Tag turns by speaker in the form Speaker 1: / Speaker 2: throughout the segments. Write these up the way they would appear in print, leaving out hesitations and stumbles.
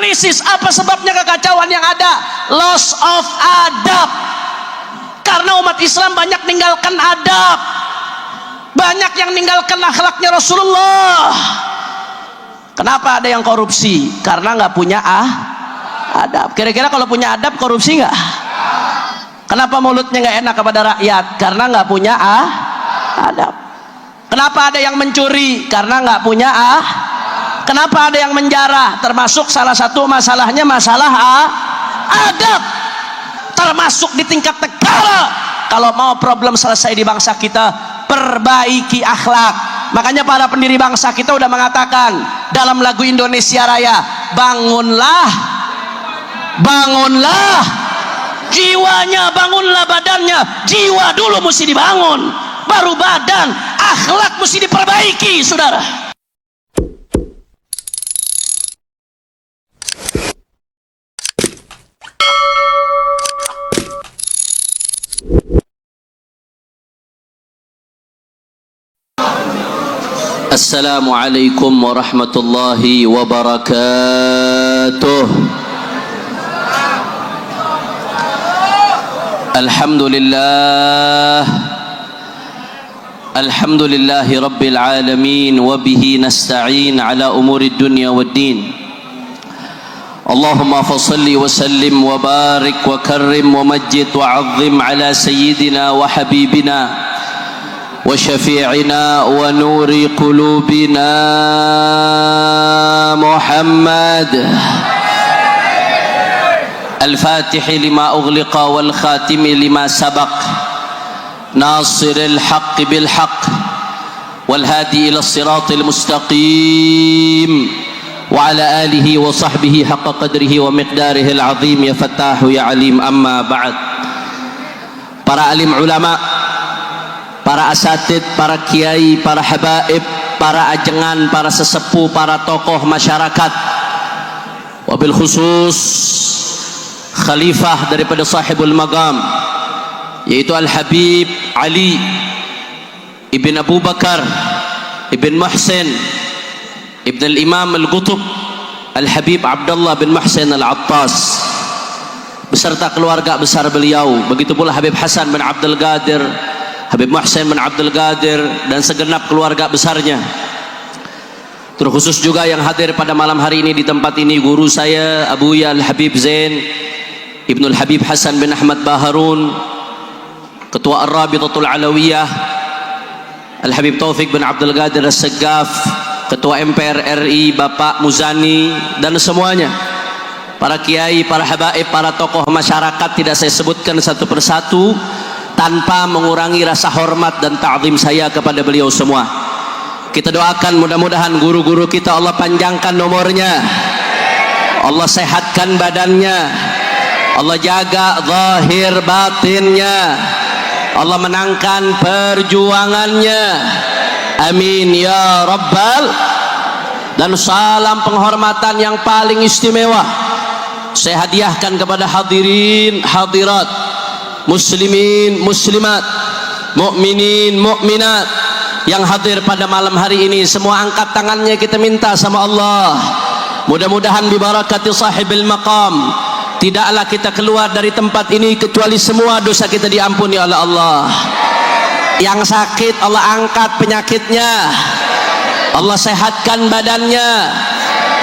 Speaker 1: analisis apa sebabnya kekacauan yang ada. Loss of adab. Karena umat Islam banyak meninggalkan adab, banyak yang meninggalkan akhlaknya Rasulullah. Kenapa ada yang korupsi? Karena nggak punya adab. Kira-kira kalau punya adab korupsi nggak? Kenapa mulutnya nggak enak kepada rakyat? Karena nggak punya adab. Kenapa ada yang mencuri? Karena nggak punya Kenapa ada yang menjarah? Termasuk salah satu masalahnya masalah adab. Termasuk di tingkat negara. Kalau mau problem selesai di bangsa kita, perbaiki akhlak. Makanya para pendiri bangsa kita udah mengatakan dalam lagu Indonesia Raya, bangunlah, bangunlah jiwanya, bangunlah badannya. Jiwa dulu mesti dibangun, baru badan. Akhlak mesti diperbaiki, saudara. Assalamualaikum warahmatullahi wabarakatuh. Alhamdulillah, alhamdulillahi rabbil alamin, wa bihi nasta'in ala umuri dunya waddin. Allahumma fasalli wa sallim wa barik wa karrim wa majid wa azim ala sayyidina wa habibina وشفيعنا ونور قلوبنا محمد الفاتح لما أغلق والخاتم لما سبق ناصر الحق بالحق والهادي إلى الصراط المستقيم وعلى آله وصحبه حق قدره ومقداره العظيم يا فتاح يا عليم. أما بعد. Para alim ulama, para asatid, para kiai, para habaib, para ajengan, para sesepuh, para tokoh masyarakat, wabil khusus khalifah daripada sahibul maqam, yaitu Al-Habib Ali ibn Abu Bakar ibn Muhsin ibn Al-Imam Al-Qutub Al-Habib Abdullah bin Muhsin Al-Attas beserta keluarga besar beliau. Begitu pula Habib Hasan bin Abdul Qadir, Habib Muhsin bin Abdul Qadir, dan segenap keluarga besarnya. Terkhusus juga yang hadir pada malam hari ini di tempat ini, guru saya Abuya Al-Habib Zain Ibnul Habib Hasan bin Ahmad Baharun, Ketua Ar-Rabitatul Alawiyah Al-Habib Taufik bin Abdul Qadir As-Saggaf, Ketua MPR RI Bapak Muzani, dan semuanya, para kiai, para habaib, para tokoh masyarakat, tidak saya sebutkan satu persatu tanpa mengurangi rasa hormat dan ta'zim saya kepada beliau semua. Kita doakan mudah-mudahan guru-guru kita Allah panjangkan nomornya, Allah sehatkan badannya, Allah jaga zahir batinnya, Allah menangkan perjuangannya, amin ya rabbal. Dan salam penghormatan yang paling istimewa saya hadiahkan kepada hadirin hadirat, muslimin muslimat, mukminin mukminat yang hadir pada malam hari ini. Semua angkat tangannya, kita minta sama Allah, mudah-mudahan bibarakati sahibil maqam, tidaklah kita keluar dari tempat ini kecuali semua dosa kita diampuni oleh Allah. Yang sakit Allah angkat penyakitnya, Allah sehatkan badannya.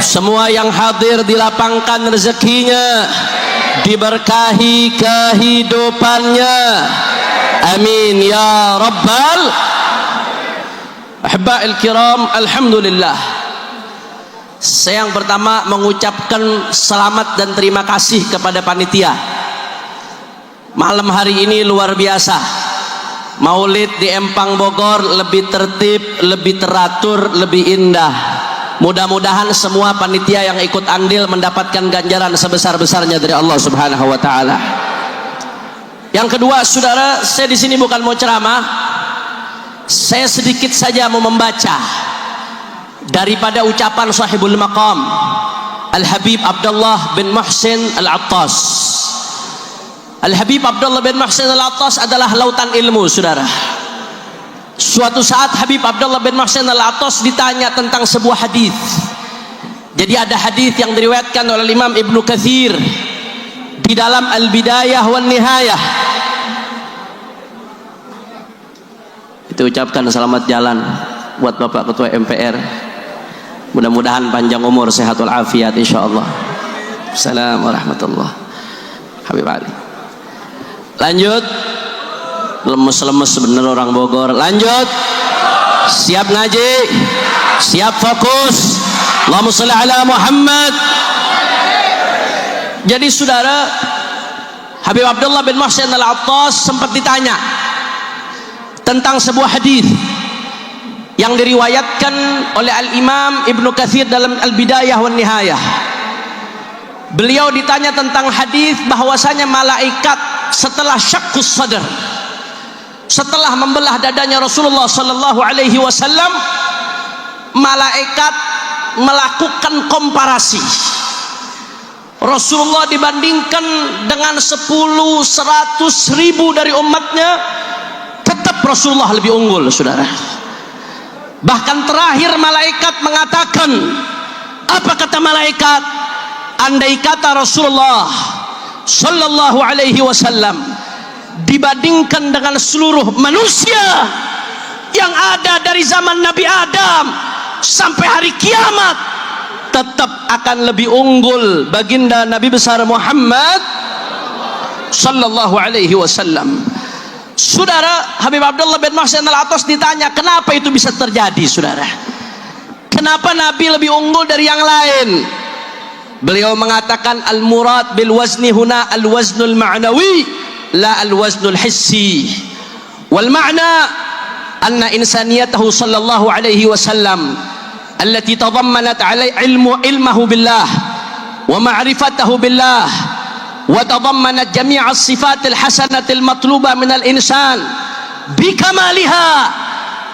Speaker 1: Semua yang hadir dilapangkan rezekinya, diberkahi kehidupannya, amin ya rabbal. Ahba'il kiram, alhamdulillah, saya yang pertama mengucapkan selamat dan terima kasih kepada panitia. Malam hari ini luar biasa, maulid di Empang Bogor lebih tertib, lebih teratur, lebih indah. Mudah-mudahan semua panitia yang ikut andil mendapatkan ganjaran sebesar-besarnya dari Allah Subhanahu wa taala. Yang kedua, saudara, saya di sini bukan mau ceramah. Saya sedikit saja mau membaca daripada ucapan sahibul maqam Al-Habib Abdullah bin Muhsin Al-Attas. Al-Habib Abdullah bin Muhsin Al-Attas adalah lautan ilmu, saudara. Suatu saat Habib Abdullah bin Muhsin Al-Attas ditanya tentang sebuah hadis. Jadi ada hadis yang diriwayatkan oleh Imam Ibnu Katsir di dalam Al-Bidayah wan Nihayah. Itu ucapkan selamat jalan buat Bapak Ketua MPR. Mudah-mudahan panjang umur, sehat walafiat insyaallah. Assalamualaikum warahmatullahi Habib Ali. Lanjut. Lemes-lemes bener orang Bogor. Lanjut. Siap ngaji, siap fokus. Allahumma shalli ala Muhammad. Jadi saudara, Habib Abdullah bin Muhsin Al-Attas sempat ditanya tentang sebuah hadis yang diriwayatkan oleh Al-Imam Ibnu Katsir dalam Al-Bidayah wan Nihayah. Beliau ditanya tentang hadis bahwasanya malaikat setelah syaqqus sadr, setelah membelah dadanya Rasulullah sallallahu alaihi wasallam, malaikat melakukan komparasi. Rasulullah dibandingkan dengan 10, 100 ribu dari umatnya, tetap Rasulullah lebih unggul, saudara. Bahkan terakhir malaikat mengatakan, apa kata malaikat? Andai kata Rasulullah sallallahu alaihi wasallam dibandingkan dengan seluruh manusia yang ada dari zaman Nabi Adam sampai hari kiamat, tetap akan lebih unggul baginda Nabi besar Muhammad sallallahu alaihi wasallam. Saudara, Habib Abdullah bin Muhsin Al-Attas ditanya, kenapa itu bisa terjadi, saudara? Kenapa Nabi lebih unggul dari yang lain? Beliau mengatakan, al-murad bil wazni huna al-waznul ma'nawi la al-waznul hissi. Wal ma'na anna insaniyatahu sallallahu alaihi wasallam allati tadammanat alai ilmahu billah wa ma'rifatahu billah wa tadammanat jami'a as-sifat al-hasanah al-matlubah min al-insan bikamaliha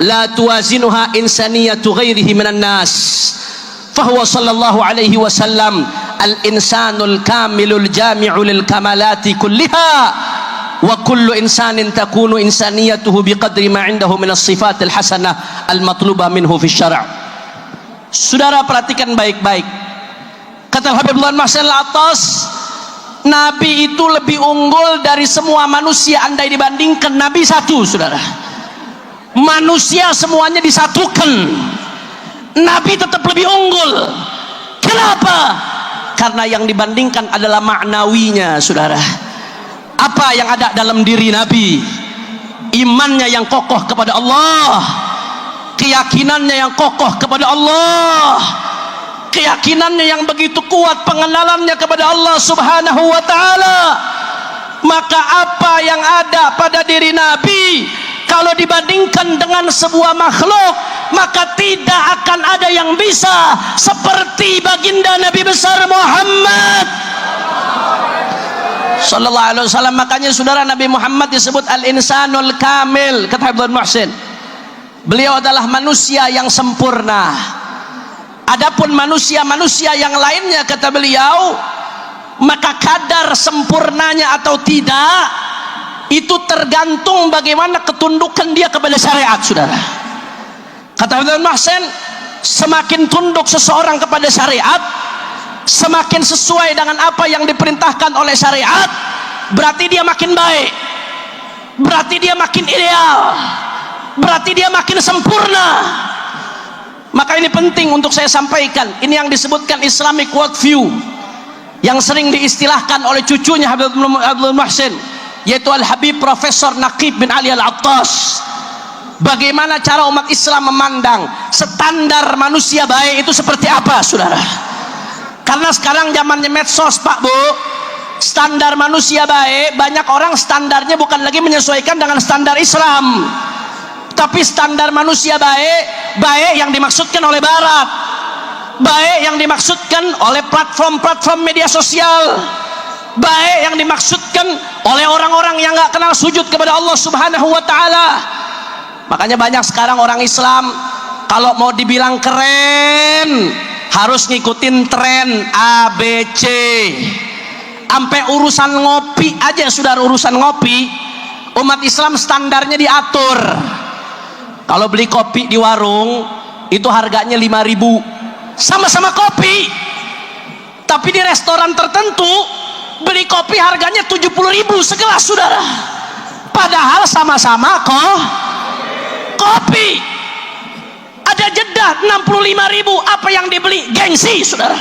Speaker 1: la tuwazinuha insaniyatu ghairihi minan nas. Fahuwa sallallahu alaihi wasallam al-insanul kamilul jami'u lil kamalati kulliha wa kullu insanin takunu insaniyatuhu biqadri ma indahu min as-sifat al-hasanah al-matlubah minhu fi syara'. Saudara perhatikan baik-baik. Kata Habib Abdullah bin Muhsin Al-Attas, Nabi itu lebih unggul dari semua manusia andai dibandingkan Nabi satu, saudara. Manusia semuanya disatukan, Nabi tetap lebih unggul. Kenapa? Karena yang dibandingkan adalah maknawinya, saudara. Apa yang ada dalam diri Nabi? Imannya yang kokoh kepada Allah, keyakinannya yang kokoh kepada Allah, keyakinannya yang begitu kuat, pengenalannya kepada Allah subhanahu wa ta'ala. Maka apa yang ada pada diri Nabi kalau dibandingkan dengan sebuah makhluk, maka tidak akan ada yang bisa seperti baginda Nabi besar Muhammad sallallahu alaihi wasallam. Makanya saudara, Nabi Muhammad disebut al-insanul kamil. Kata Ibnu Muhsin, beliau adalah manusia yang sempurna. Adapun manusia-manusia yang lainnya, kata beliau, maka kadar sempurnanya atau tidak itu tergantung bagaimana ketundukan dia kepada syariat, saudara. Kata Ibnu Muhsin, semakin tunduk seseorang kepada syariat, semakin sesuai dengan apa yang diperintahkan oleh syariat, berarti dia makin baik, berarti dia makin ideal, berarti dia makin sempurna. Maka ini penting untuk saya sampaikan. Ini yang disebutkan Islamic worldview, yang sering diistilahkan oleh cucunya Habib Abdul Muhsin, yaitu Al-Habib Profesor Naqib bin Ali Al-Attas. Bagaimana cara umat Islam memandang standar manusia baik itu seperti apa, saudara? Karena sekarang zamannya medsos, Pak Bu, standar manusia baik, banyak orang standarnya bukan lagi menyesuaikan dengan standar Islam, tapi standar manusia baik, baik yang dimaksudkan oleh Barat, baik yang dimaksudkan oleh platform-platform media sosial, baik yang dimaksudkan oleh orang-orang yang nggak kenal sujud kepada Allah subhanahu wa ta'ala. Makanya banyak sekarang orang Islam kalau mau dibilang keren harus ngikutin tren ABC. Sampai urusan ngopi aja, saudara, urusan ngopi umat Islam standarnya diatur. Kalau beli kopi di warung itu harganya 5.000,
Speaker 2: sama-sama kopi, tapi di restoran tertentu beli kopi harganya 70.000 segelas, saudara. Padahal sama-sama kopi. Ada jeda 65.000. Apa yang dibeli? Gengsi, saudara.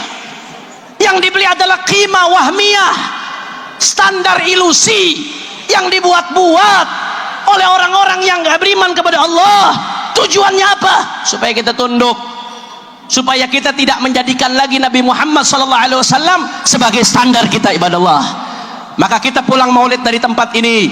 Speaker 2: Yang dibeli adalah qimah wahmiyah, standar ilusi yang dibuat-buat oleh orang-orang yang gak beriman kepada Allah. Tujuannya apa? Supaya kita tunduk, supaya kita tidak menjadikan lagi Nabi Muhammad SAW sebagai standar kita, ibadah Allah. Maka kita pulang maulid dari tempat ini,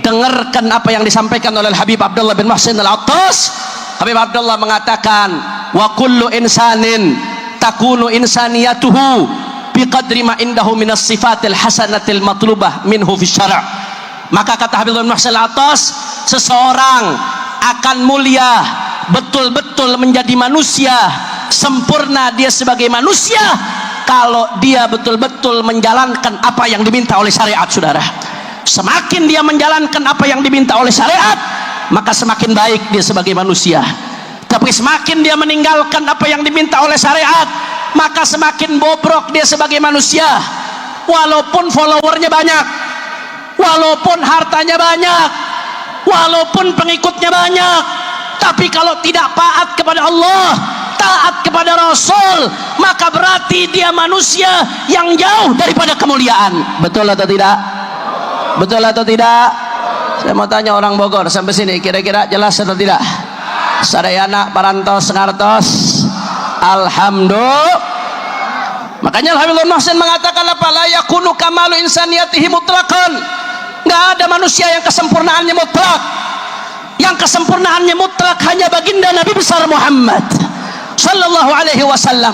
Speaker 2: dengarkan apa yang disampaikan oleh Habib Abdullah bin Muhsin Al-Attas. Habib Abdullah mengatakan, wa kullu insanin takunu insaniyatuhu biqadri ma indahu minas sifatil hasanatil matlubah minhu fi syara'. Maka kata Habib bin Muhsin Al-Attas, seseorang akan mulia betul-betul menjadi manusia sempurna dia sebagai manusia kalau dia betul-betul menjalankan apa yang diminta oleh syariat, saudara. Semakin dia menjalankan apa yang diminta oleh syariat, maka semakin baik dia sebagai manusia. Tapi semakin dia meninggalkan apa yang diminta oleh syariat, maka semakin bobrok dia sebagai manusia. Walaupun followernya banyak, walaupun hartanya banyak, walaupun pengikutnya banyak, tapi kalau tidak taat kepada Allah, taat kepada Rasul, maka berarti dia manusia yang jauh daripada kemuliaan. Betul atau tidak? Betul atau tidak? Saya mau tanya orang Bogor sampai sini, kira-kira jelas atau tidak? Sadayana parantos ngartos, alhamdulillah. Makanya Habibur Muhsin mengatakan apa? La yakunu kamalu insaniyatihi mutlaqan. Nggak ada manusia yang kesempurnaannya mutlak. Yang kesempurnaannya mutlak hanya baginda Nabi besar Muhammad sallallahu alaihi wasallam.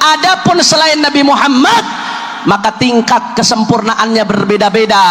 Speaker 2: Adapun selain Nabi Muhammad, maka tingkat kesempurnaannya berbeda-beda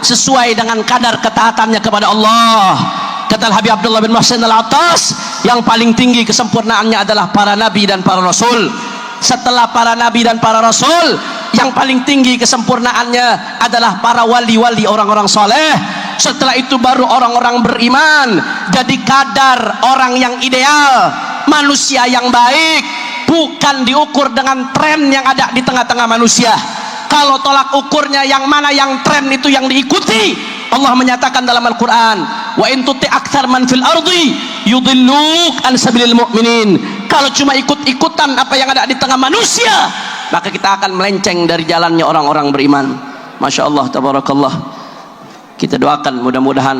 Speaker 2: sesuai dengan kadar ketaatannya kepada Allah. Kata Habib Abdullah bin Muhsin Al-Attas, yang paling tinggi kesempurnaannya adalah para nabi dan para rasul. Setelah para nabi dan para rasul, yang paling tinggi kesempurnaannya adalah para wali-wali, orang-orang soleh. Setelah itu baru orang-orang beriman. Jadi kadar orang yang ideal, manusia yang baik, bukan diukur dengan tren yang ada di tengah-tengah manusia. Kalau tolak ukurnya yang mana yang tren itu yang diikuti, Allah menyatakan dalam Al-Quran, wa in tuti aktsar man fil ardi yudilluk an sabilil mu'minin. Kalau cuma ikut-ikutan apa yang ada di tengah manusia, maka kita akan melenceng dari jalannya orang-orang beriman. Masya Allah, tabarakallah. Kita doakan mudah-mudahan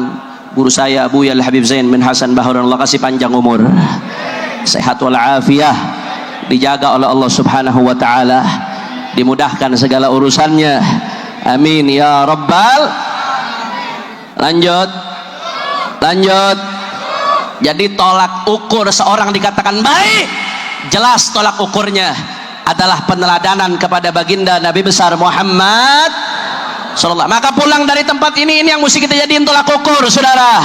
Speaker 2: guru saya Abu Yal Habib Zain bin Hasan Bahurun, Allah kasih panjang umur, sehat walafiah, dijaga oleh Allah subhanahu wa ta'ala, dimudahkan segala urusannya, amin ya rabbal. Lanjut. Jadi tolak ukur seorang dikatakan baik, jelas tolak ukurnya adalah peneladanan kepada baginda Nabi besar Muhammad sallallahu. Maka pulang dari tempat ini yang mesti kita jadiin tolak ukur, saudara.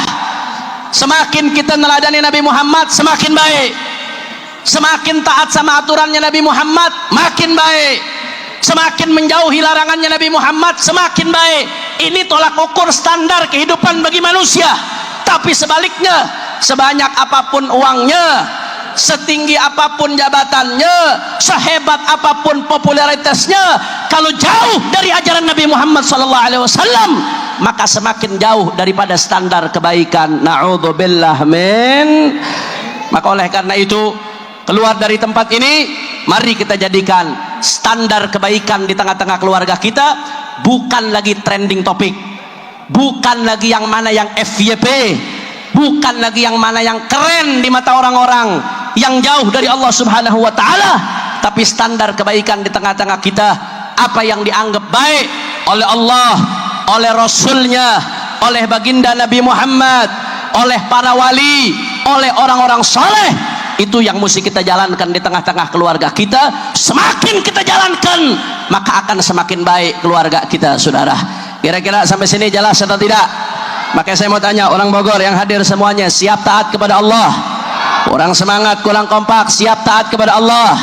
Speaker 2: Semakin kita neladani Nabi Muhammad, semakin baik. Semakin taat sama aturannya Nabi Muhammad, makin baik. Semakin menjauhi larangannya Nabi Muhammad, semakin baik. Ini tolak ukur standar kehidupan bagi manusia. Tapi sebaliknya, sebanyak apapun uangnya, setinggi apapun jabatannya, sehebat apapun popularitasnya, kalau jauh dari ajaran Nabi Muhammad SAW, maka semakin jauh daripada standar kebaikan. Na'udzubillah min. Maka oleh karena itu, keluar dari tempat ini, mari kita jadikan standar kebaikan di tengah-tengah keluarga kita bukan lagi trending topik, bukan lagi yang mana yang FYP, bukan lagi yang mana yang keren di mata orang-orang yang jauh dari Allah subhanahu wa ta'ala, tapi standar kebaikan di tengah-tengah kita, apa yang dianggap baik oleh Allah, oleh Rasulnya, oleh baginda Nabi Muhammad, oleh para wali, oleh orang-orang soleh, itu yang mesti kita jalankan di tengah-tengah keluarga kita. Semakin kita jalankan, maka akan semakin baik keluarga kita, saudara. Kira-kira sampai sini jelas atau tidak? Maka saya mau tanya orang Bogor yang hadir semuanya, siap taat kepada Allah? Kurang semangat, kurang kompak. Siap taat kepada Allah,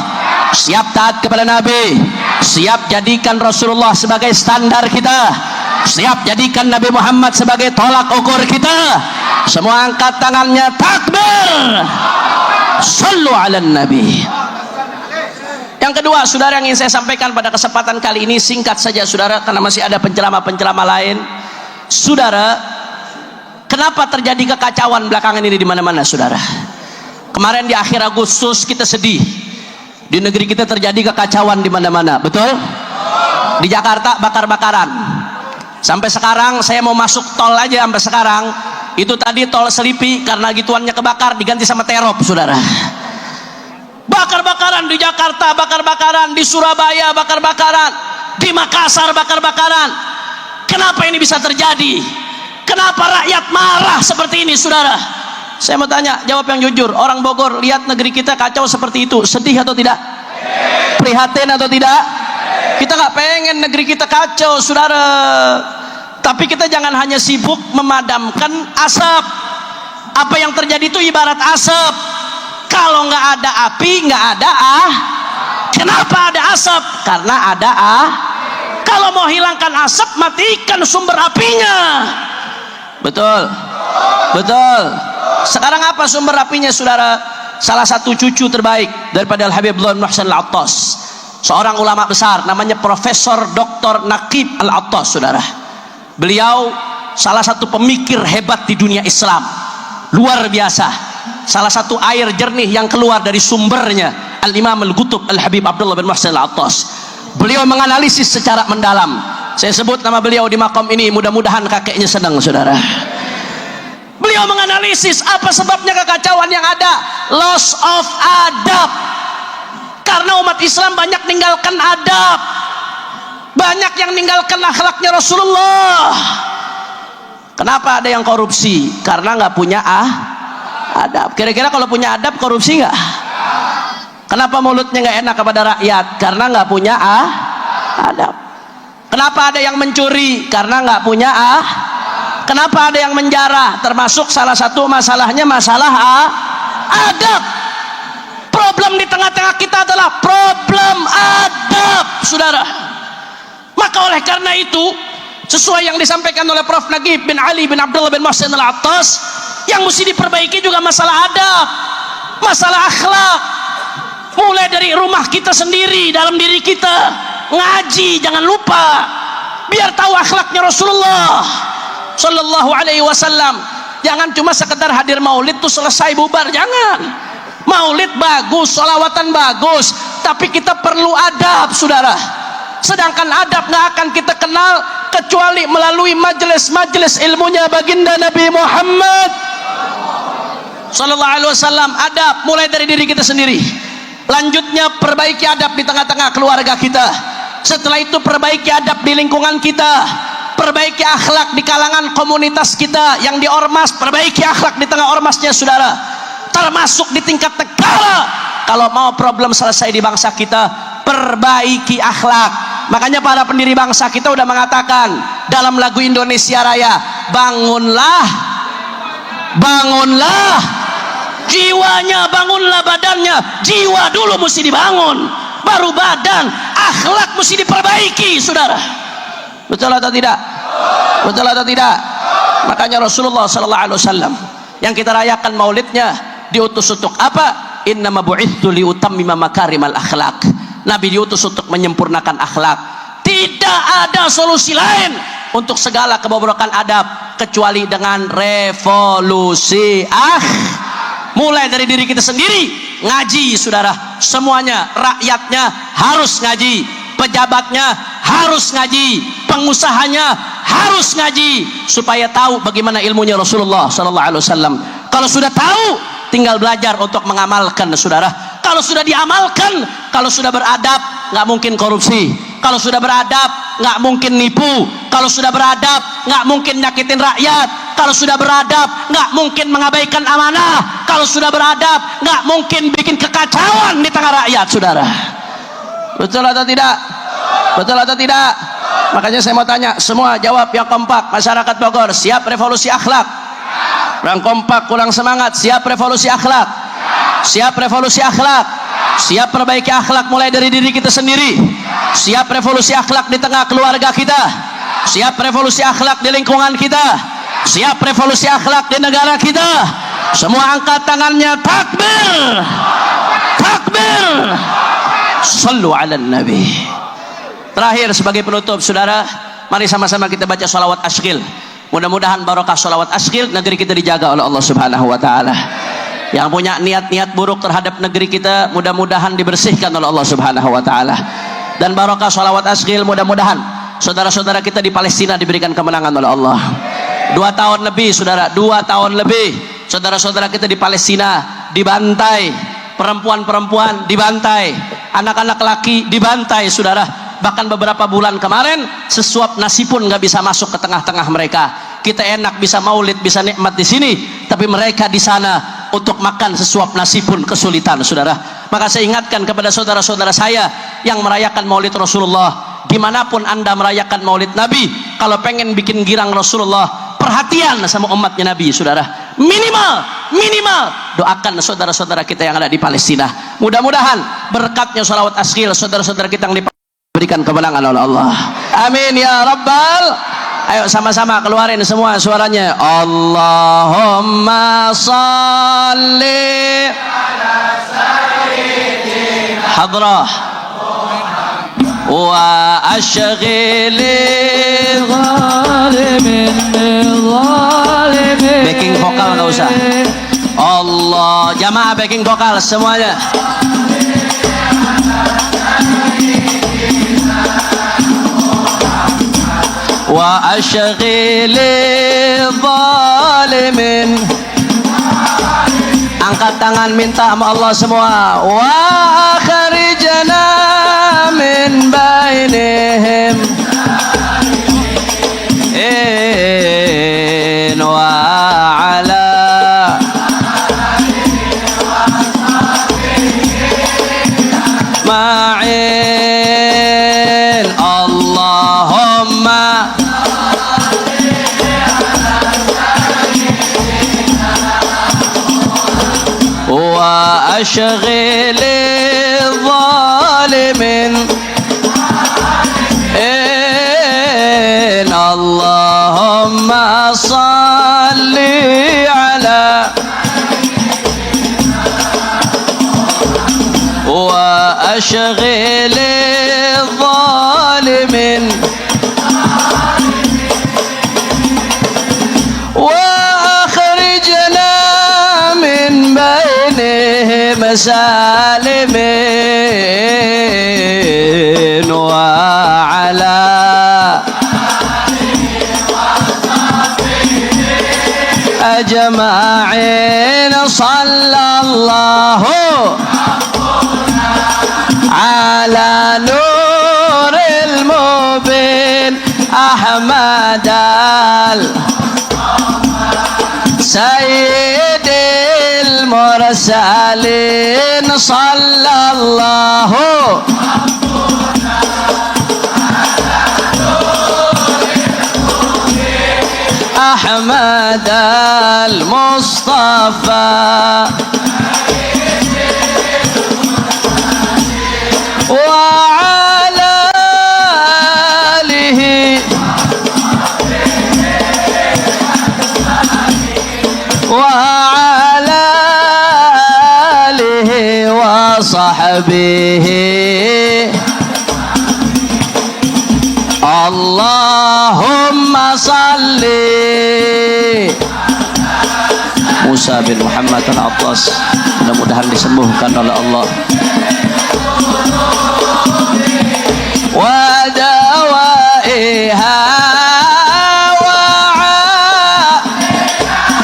Speaker 2: siap taat kepada Nabi, siap jadikan Rasulullah sebagai standar kita, siap jadikan Nabi Muhammad sebagai tolak ukur kita. Semua angkat tangannya, takbir, sallu ala nabi. Yang kedua, saudara, yang ingin saya sampaikan pada kesempatan kali ini, singkat saja saudara, karena masih ada penceramah-penceramah lain. Saudara, kenapa terjadi kekacauan belakangan ini di mana-mana, saudara? Kemarin di akhir Agustus kita sedih. Di negeri kita terjadi kekacauan di mana-mana, betul? Di Jakarta bakar-bakaran. Sampai sekarang saya mau masuk tol aja sampai sekarang. Itu tadi tol Selipi karena gituannya kebakar diganti sama terop, saudara. Bakar-bakaran di Jakarta, bakar-bakaran di Surabaya, bakar-bakaran di Makassar, bakar-bakaran. Kenapa ini bisa terjadi? Kenapa rakyat marah seperti ini, saudara? Saya mau tanya, jawab yang jujur. Orang Bogor lihat negeri kita kacau seperti itu, sedih atau tidak? Prihatin atau tidak? Kita nggak pengen negeri kita kacau, saudara. Tapi kita jangan hanya sibuk memadamkan asap. Apa yang terjadi itu ibarat asap. Kalau nggak ada api, nggak ada Kenapa ada asap? Karena ada Kalau mau hilangkan asap, matikan sumber apinya. Betul, betul. Sekarang apa sumber apinya, saudara? Salah satu cucu terbaik daripada Al-Habib Abdullah bin Muhsin Al-Attas, seorang ulama besar, namanya Profesor Dr. Naqib Al-Attas, saudara. Beliau salah satu pemikir hebat di dunia Islam, luar biasa. Salah satu air jernih yang keluar dari sumbernya Al-Imam Al-Qutub Al-Habib Abdullah bin Muhsin Al-Attas. Beliau menganalisis secara mendalam. Saya sebut nama beliau di makom ini, mudah-mudahan kakeknya senang, saudara. Beliau menganalisis apa sebabnya kekacauan yang ada. Loss of adab. Karena umat Islam banyak meninggalkan adab, banyak yang meninggalkan akhlaknya Rasulullah. Kenapa ada yang korupsi? Karena nggak punya adab. Kira-kira kalau punya adab korupsi nggak? Kenapa mulutnya nggak enak kepada rakyat? Karena nggak punya adab. Kenapa ada yang mencuri? Karena nggak punya Kenapa ada yang menjarah? Termasuk salah satu masalahnya masalah adab. Problem di tengah-tengah kita adalah problem adab, saudara. Maka oleh karena itu, sesuai yang disampaikan oleh Prof. Naqib bin Ali bin Abdullah bin Muhsin Al-Attas, yang mesti diperbaiki juga masalah adab, masalah akhlak. Mulai dari rumah kita sendiri, dalam diri kita. Ngaji, jangan lupa. Biar tahu akhlaknya Rasulullah Sallallahu Alaihi Wasallam. Jangan cuma sekedar hadir maulid tuh selesai bubar, jangan. Maulid bagus, sholawatan bagus, tapi kita perlu adab, saudara. Sedangkan adab nggak akan kita kenal kecuali melalui majelis-majelis ilmunya baginda Nabi Muhammad Sallallahu Alaihi Wasallam. Adab mulai dari diri kita sendiri. Lanjutnya perbaiki adab di tengah-tengah keluarga kita. Setelah itu perbaiki adab di lingkungan kita. Perbaiki akhlak di kalangan komunitas kita yang di ormas. Perbaiki akhlak di tengah ormasnya, saudara. Termasuk di tingkat negara. Kalau mau problem selesai di bangsa kita, perbaiki akhlak. Makanya para pendiri bangsa kita udah mengatakan dalam lagu Indonesia Raya, bangunlah, bangunlah jiwanya, bangunlah badannya. Jiwa dulu mesti dibangun, baru badan. Akhlak mesti diperbaiki, saudara. Betul atau tidak? Betul atau tidak? Makanya Rasulullah Sallallahu Alaihi Wasallam yang kita rayakan maulidnya diutus untuk apa? Innama bu'ithu liutammima makarimal akhlak. Nabi diutus untuk menyempurnakan akhlak. Tidak ada solusi lain untuk segala kebobrokan adab kecuali dengan revolusi mulai dari diri kita sendiri. Ngaji, saudara. Semuanya, rakyatnya harus ngaji, pejabatnya harus ngaji, pengusahanya harus ngaji, supaya tahu bagaimana ilmunya Rasulullah Sallallahu Alaihi Wasallam. Kalau sudah tahu, tinggal belajar untuk mengamalkan, saudara. Kalau sudah diamalkan, kalau sudah beradab, nggak mungkin korupsi. Kalau sudah beradab, nggak mungkin nipu. Kalau sudah beradab, nggak mungkin nyakitin rakyat. Kalau sudah beradab, nggak mungkin mengabaikan amanah. Kalau sudah beradab, nggak mungkin bikin kekacauan di tengah rakyat, saudara. Betul atau tidak? Betul atau tidak? Makanya saya mau tanya, semua jawab yang kompak. Masyarakat Bogor, siap revolusi akhlak? Kurang kompak, kurang semangat. Siap revolusi akhlak? Siap revolusi akhlak? Siap perbaiki akhlak mulai dari diri kita sendiri? Siap revolusi akhlak di tengah keluarga kita? Siap revolusi akhlak di lingkungan kita? Siap revolusi akhlak di negara kita? Semua angkat tangannya, takbir, takbir, Sallu ala nabi. Terakhir sebagai penutup, saudara, mari sama-sama kita baca salawat asqil. Mudah-mudahan barokah salawat asqil, negeri kita dijaga oleh Allah Subhanahu wa taala. Yang punya niat-niat buruk terhadap negeri kita, mudah-mudahan dibersihkan oleh Allah Subhanahu wa taala. Dan barokah salawat asqil, mudah-mudahan saudara-saudara kita di Palestina diberikan kemenangan oleh Allah. 2 tahun lebih, saudara, 2 tahun lebih saudara-saudara kita di Palestina dibantai, perempuan-perempuan dibantai, anak-anak laki dibantai, saudara. Bahkan beberapa bulan kemarin sesuap nasi pun nggak bisa masuk ke tengah-tengah mereka. Kita enak bisa maulid, bisa nikmat di sini, tapi mereka di sana untuk makan sesuap nasi pun kesulitan, saudara. Maka saya ingatkan kepada saudara-saudara saya yang merayakan maulid Rasulullah, dimanapun anda merayakan maulid Nabi, kalau pengen bikin girang Rasulullah, perhatian sama umatnya Nabi, saudara. Minimal doakan saudara-saudara kita yang ada di Palestina. Mudah-mudahan berkatnya salawat asqil, saudara-saudara kita yang diberikan kemenangan oleh Allah. Amin ya rabbal. Ayo sama-sama keluarin semua suaranya. Allahumma salli ala sayyidina hadrah wa ashghili zalimin zalimin. Backing vokal nggak usah. Allah, jamaah backing vokal semuanya. Wa ashghili zalimin. Angkat tangan minta sama Allah semua. Wa akhrijna min bainihim in wa ala ma'in. Allahumma wa ashghili zalimin in. Allahumma salli ala wa ashghili zalimin مسالمين وعلى أجمعين صلى الله على نور المبين أحمد سيد المرسلين صلى الله أحمد المصطفى وعلى آله وعلى آله وصحبه. Allahumma salli Musa bin Muhammad al-Attas, mudah-mudahan disembuhkan oleh Allah. Wa dawaiha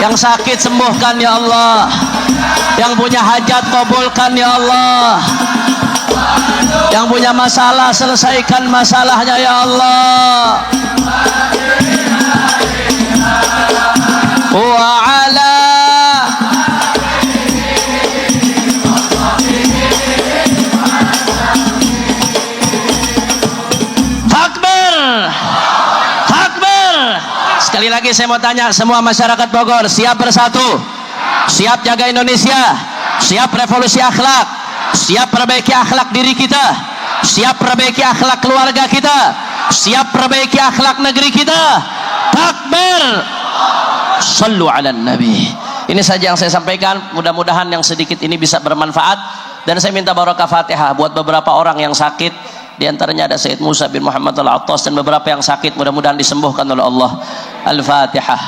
Speaker 2: yang sakit sembuhkan ya Allah, yang punya hajat kabulkan ya Allah, yang punya masalah selesaikan masalahnya ya Allah. Wa ala takbir, takbir. Sekali lagi saya mau tanya semua masyarakat Bogor, siap bersatu, siap jaga Indonesia, siap revolusi akhlak, siap perbaiki akhlak diri kita, siap perbaiki akhlak keluarga kita, siap perbaiki akhlak negeri kita. Takbir. Sallu ala nabi. Ini saja yang saya sampaikan, mudah-mudahan yang sedikit ini bisa bermanfaat. Dan saya minta barokah Fatihah buat beberapa orang yang sakit, di antaranya ada Sayyid Musa bin Muhammad Al-Attas, dan beberapa yang sakit mudah-mudahan disembuhkan oleh Allah. Al-Fatihah.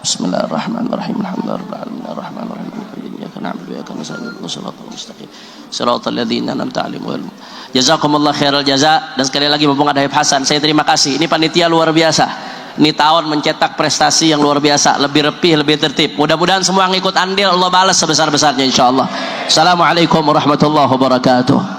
Speaker 2: Bismillahirrahmanirrahim. Alhamdulillahirabbil alamin. Iyyaka na'budu wa iyyaka nasta'in. Shiratal mustaqim. Shiratal ladzina an'amta 'alaihim. Jazakumullah khairal jaza. Dan sekali lagi mumpung ada Habib Hasan, saya terima kasih. Ini panitia luar biasa. Ini tahun mencetak prestasi yang luar biasa, lebih rapih, lebih tertib. Mudah-mudahan semua yang ikut andil Allah balas sebesar-besarnya insyaallah. Assalamualaikum warahmatullahi wabarakatuh.